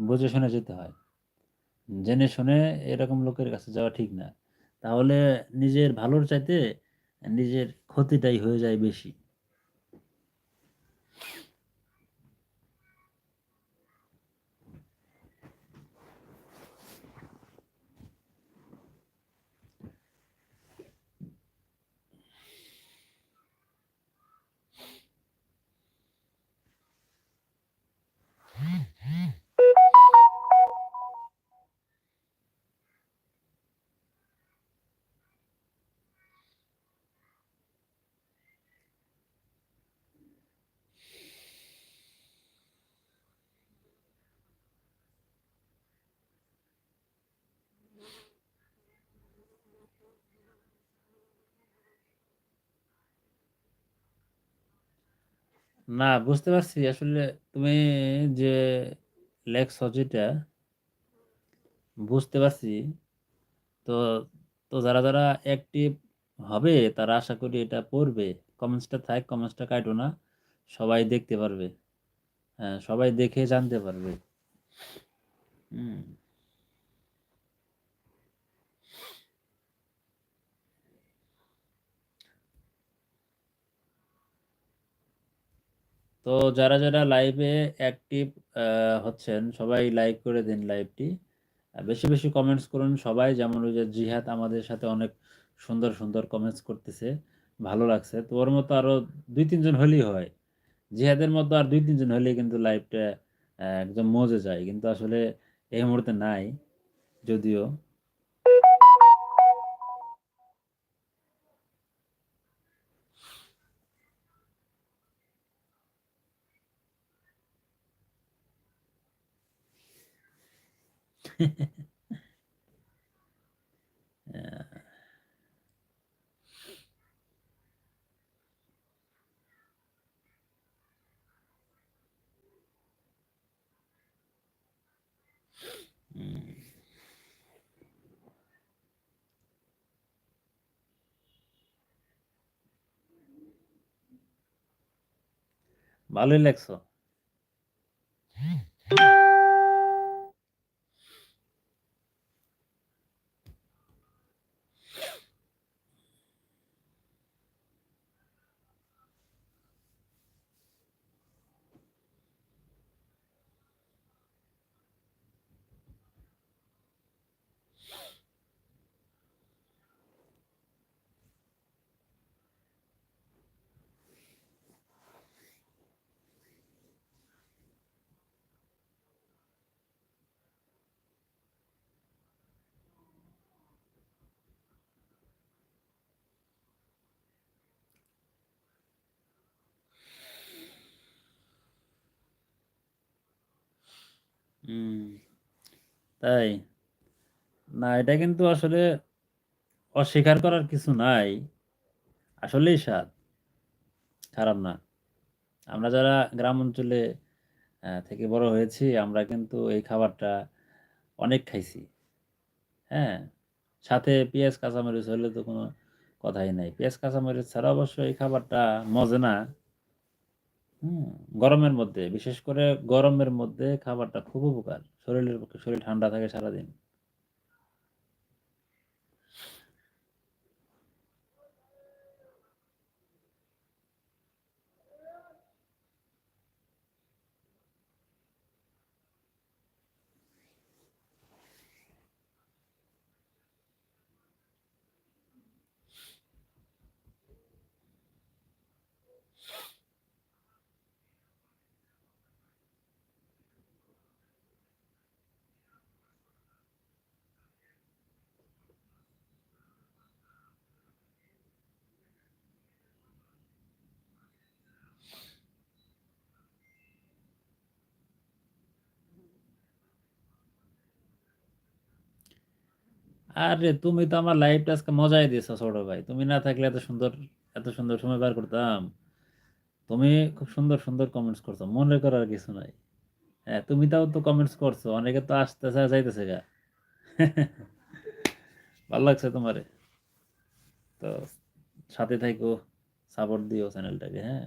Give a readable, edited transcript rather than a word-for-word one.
বুঝে শুনে যেতে হয়। জেনে শুনে এরকম লোকের কাছে যাওয়া ঠিক না। তাহলে নিজের ভালোর চাইতে নিজের ক্ষতিটাই হয়ে যায় বেশি। না, বুঝতে পারছি আসলে তুমি যে লেখছো যেটা বুঝতে পারছি। তো তো যারা অ্যাক্টিভ হবে তারা আশা করি এটা পড়বে। কমেন্টসটা থাক, কমেন্টসটা কাটো না, সবাই দেখতে পারবে। হ্যাঁ, সবাই দেখে জানতে পারবে। হুম। তো যারা লাইভে অ্যাক্টিভ হচ্ছেন সবাই লাইক করে দিন লাইভটি। বেশি বেশি কমেন্টস করুন সবাই, যেমন ওই যে জিহাদ আমাদের সাথে অনেক সুন্দর সুন্দর কমেন্টস করতেছে, ভালো লাগছে। তো ওর মতো আরো 2-3 জন হলেই হয়। জিহাদের মতো আর 2-3 জন হলেই কিন্তু লাইভটা একদম মজে যায়, কিন্তু আসলে এই মুহূর্তে নাই যদিও। আহ, উম, ভালোই লাগছো। হুম, তাই? না, এটা কিন্তু আসলে অস্বীকার করার কিছু নাই। আসলেই স্বাদ, খারাপ না। আমরা যারা গ্রাম অঞ্চলে থেকে বড় হয়েছি, আমরা কিন্তু এই খাবারটা অনেক খাইছি। হ্যাঁ, সাথে পেঁয়াজ কাঁচামরিচ হলে তো কোনো কথাই নাই। পেঁয়াজ কাঁচামরিচ ছাড়া অবশ্য এই খাবারটা মজে না। হুম। গরমের মধ্যে, বিশেষ করে গরমের মধ্যে খাবারটা খুব উপকার শরীরের পক্ষে, শরীর ঠান্ডা থাকে সারাদিন। আরে তুমি তো আমার লাইফটা আজকে মজাই দিয়েছো ছোট ভাই, তুমি না থাকলে এত সুন্দর সময় পার করতাম। তুমি খুব সুন্দর সুন্দর কমেন্টস করছো, মনে করার কিছু নাই। হ্যাঁ, তুমি তাও তো কমেন্টস করছো, অনেকে তো আসতেছে যাইতেছে গা। ভালো লাগছে তোমারে। তো সাথে থাইকো, সাপোর্ট দিও চ্যানেলটাকে, হ্যাঁ।